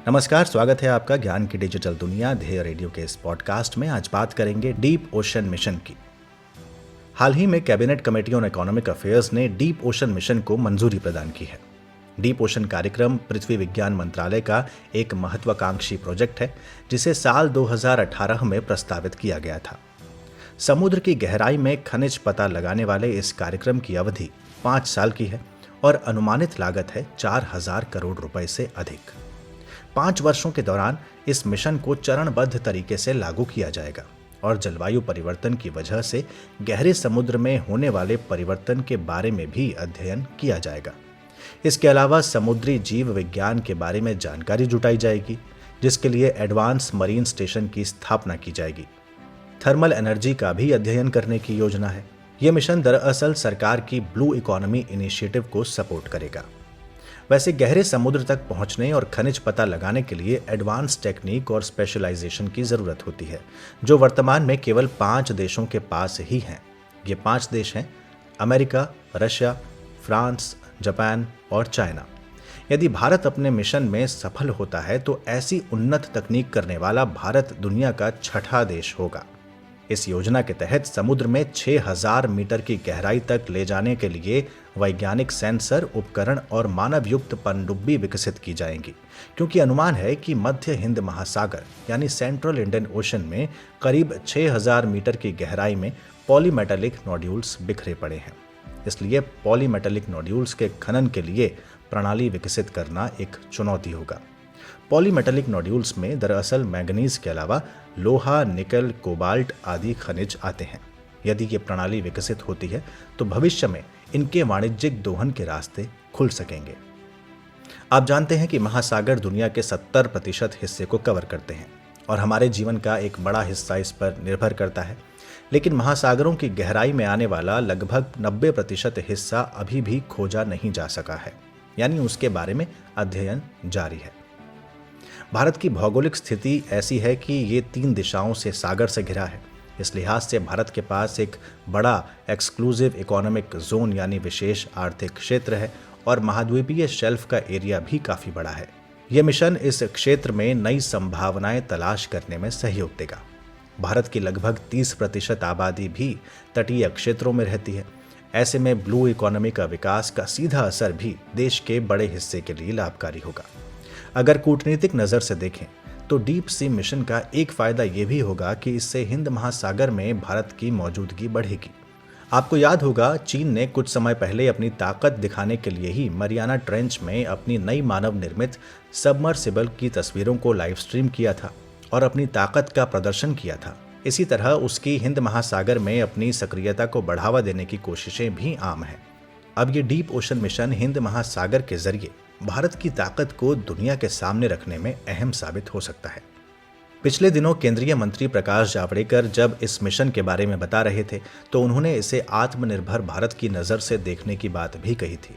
नमस्कार, स्वागत है आपका ज्ञान की डिजिटल दुनिया ध्येय रेडियो के इस पॉडकास्ट में। आज बात करेंगे डीप ओशन मिशन की। हाल ही में cabinet committee on economic affairs ने डीप ओशन मिशन को मंजूरी प्रदान की है। डीप ओशन कार्यक्रम पृथ्वी विज्ञान मंत्रालय का एक महत्वाकांक्षी प्रोजेक्ट है, जिसे साल 2018 में प्रस्तावित किया गया था। समुद्र की गहराई में खनिज पता लगाने वाले इस कार्यक्रम की अवधि 5 साल की है और अनुमानित लागत है 4000 करोड़ रुपए से अधिक। 5 वर्षों के दौरान इस मिशन को चरणबद्ध तरीके से लागू किया जाएगा और जलवायु परिवर्तन की वजह से गहरे समुद्र में होने वाले परिवर्तन के बारे में भी अध्ययन किया जाएगा। इसके अलावा समुद्री जीव विज्ञान के बारे में जानकारी जुटाई जाएगी, जिसके लिए एडवांस मरीन स्टेशन की स्थापना की जाएगी। थर्मल एनर्जी का भी अध्ययन करने की योजना है। यह मिशन दरअसल सरकार की ब्लू इकोनॉमी इनिशिएटिव को सपोर्ट करेगा। वैसे गहरे समुद्र तक पहुंचने और खनिज पता लगाने के लिए एडवांस टेक्निक और स्पेशलाइजेशन की जरूरत होती है, जो वर्तमान में केवल 5 देशों के पास ही हैं। ये 5 देश हैं अमेरिका, रशिया, फ्रांस, जापान और चाइना। यदि भारत अपने मिशन में सफल होता है तो ऐसी उन्नत तकनीक करने वाला भारत दुनिया का 6ठा देश होगा। इस योजना के तहत समुद्र में 6000 मीटर की गहराई तक ले जाने के लिए वैज्ञानिक सेंसर, उपकरण और मानवयुक्त पनडुब्बी विकसित की जाएंगी, क्योंकि अनुमान है कि मध्य हिंद महासागर यानी सेंट्रल इंडियन ओशन में करीब 6000 मीटर की गहराई में पॉलीमेटेलिक नोड्यूल्स बिखरे पड़े हैं। इसलिए पॉलीमेटेलिक नोड्यूल्स के खनन के लिए प्रणाली विकसित करना एक चुनौती होगा। पॉलीमेटेलिक नोड्यूल्स में दरअसल मैंगनीज के अलावा लोहा, निकल, कोबाल्ट आदि खनिज आते हैं। यदि ये प्रणाली विकसित होती है तो भविष्य में इनके वाणिज्यिक दोहन के रास्ते खुल सकेंगे। आप जानते हैं कि महासागर दुनिया के 70% हिस्से को कवर करते हैं और हमारे जीवन का एक बड़ा हिस्सा इस पर निर्भर करता है। लेकिन महासागरों की गहराई में आने वाला लगभग 90% हिस्सा अभी भी खोजा नहीं जा सका है, यानी उसके बारे में अध्ययन जारी है। भारत की भौगोलिक स्थिति ऐसी है कि ये 3 दिशाओं से सागर से घिरा है। इस लिहाज से भारत के पास एक बड़ा एक्सक्लूसिव इकोनॉमिक जोन यानी विशेष आर्थिक क्षेत्र है और महाद्वीपीय शेल्फ का एरिया भी काफी बड़ा है। यह मिशन इस क्षेत्र में नई संभावनाएं तलाश करने में सहयोग देगा। भारत की लगभग 30% आबादी भी तटीय क्षेत्रों में रहती है। ऐसे में ब्लू इकोनॉमी का विकास का सीधा असर भी देश के बड़े हिस्से के लिए लाभकारी होगा। अगर कूटनीतिक नजर से देखें तो डीप सी मिशन का एक फायदा यह भी होगा कि इससे हिंद महासागर में भारत की मौजूदगी बढ़ेगी। आपको याद होगा, चीन ने कुछ समय पहले अपनी ताकत दिखाने के लिए ही मरियाना ट्रेंच में अपनी नई मानव निर्मित सबमर्सिबल की तस्वीरों को लाइव स्ट्रीम किया था और अपनी ताकत का प्रदर्शन किया था। इसी तरह उसकी हिंद महासागर में अपनी सक्रियता को बढ़ावा देने की कोशिशें भी आम हैं। अब ये डीप ओशन मिशन हिंद महासागर के जरिए भारत की ताकत को दुनिया के सामने रखने में अहम साबित हो सकता है। पिछले दिनों केंद्रीय मंत्री प्रकाश जावड़ेकर जब इस मिशन के बारे में बता रहे थे तो उन्होंने इसे आत्मनिर्भर भारत की नज़र से देखने की बात भी कही थी।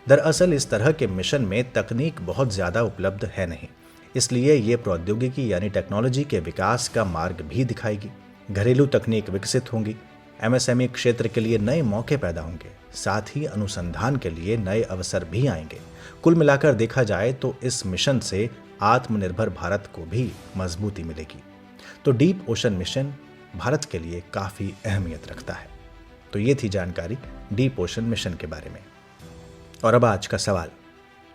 दरअसल इस तरह के मिशन में तकनीक बहुत ज़्यादा उपलब्ध है नहीं, इसलिए ये प्रौद्योगिकी यानी टेक्नोलॉजी के विकास का मार्ग भी दिखाएगी। घरेलू तकनीक विकसित होंगी, एमएसएमई क्षेत्र के लिए नए मौके पैदा होंगे, साथ ही अनुसंधान के लिए नए अवसर भी आएंगे। कुल मिलाकर देखा जाए तो इस मिशन से आत्मनिर्भर भारत को भी मजबूती मिलेगी। तो डीप ओशन मिशन भारत के लिए काफ़ी अहमियत रखता है। तो ये थी जानकारी डीप ओशन मिशन के बारे में। और अब आज का सवाल,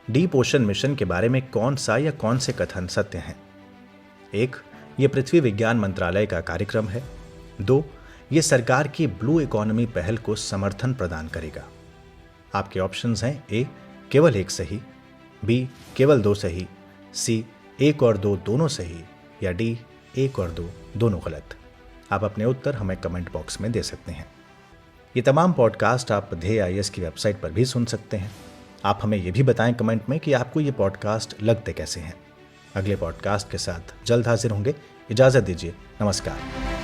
डीप ओशन मिशन के बारे में कौन सा या कौन से कथन सत्य हैं? 1. ये पृथ्वी विज्ञान मंत्रालय का कार्यक्रम है। 2. ये सरकार की ब्लू इकोनॉमी पहल को समर्थन प्रदान करेगा। आपके ऑप्शंस हैं: ए केवल 1 सही, बी केवल 2 सही, सी 1 और 2 दोनों सही, या डी 1 और 2 दोनों गलत। आप अपने उत्तर हमें कमेंट बॉक्स में दे सकते हैं। ये तमाम पॉडकास्ट आप ध्येय IAS की वेबसाइट पर भी सुन सकते हैं। आप हमें यह भी बताएं कमेंट में कि आपको ये पॉडकास्ट लगते कैसे हैं। अगले पॉडकास्ट के साथ जल्द हाजिर होंगे। इजाज़त दीजिए। नमस्कार।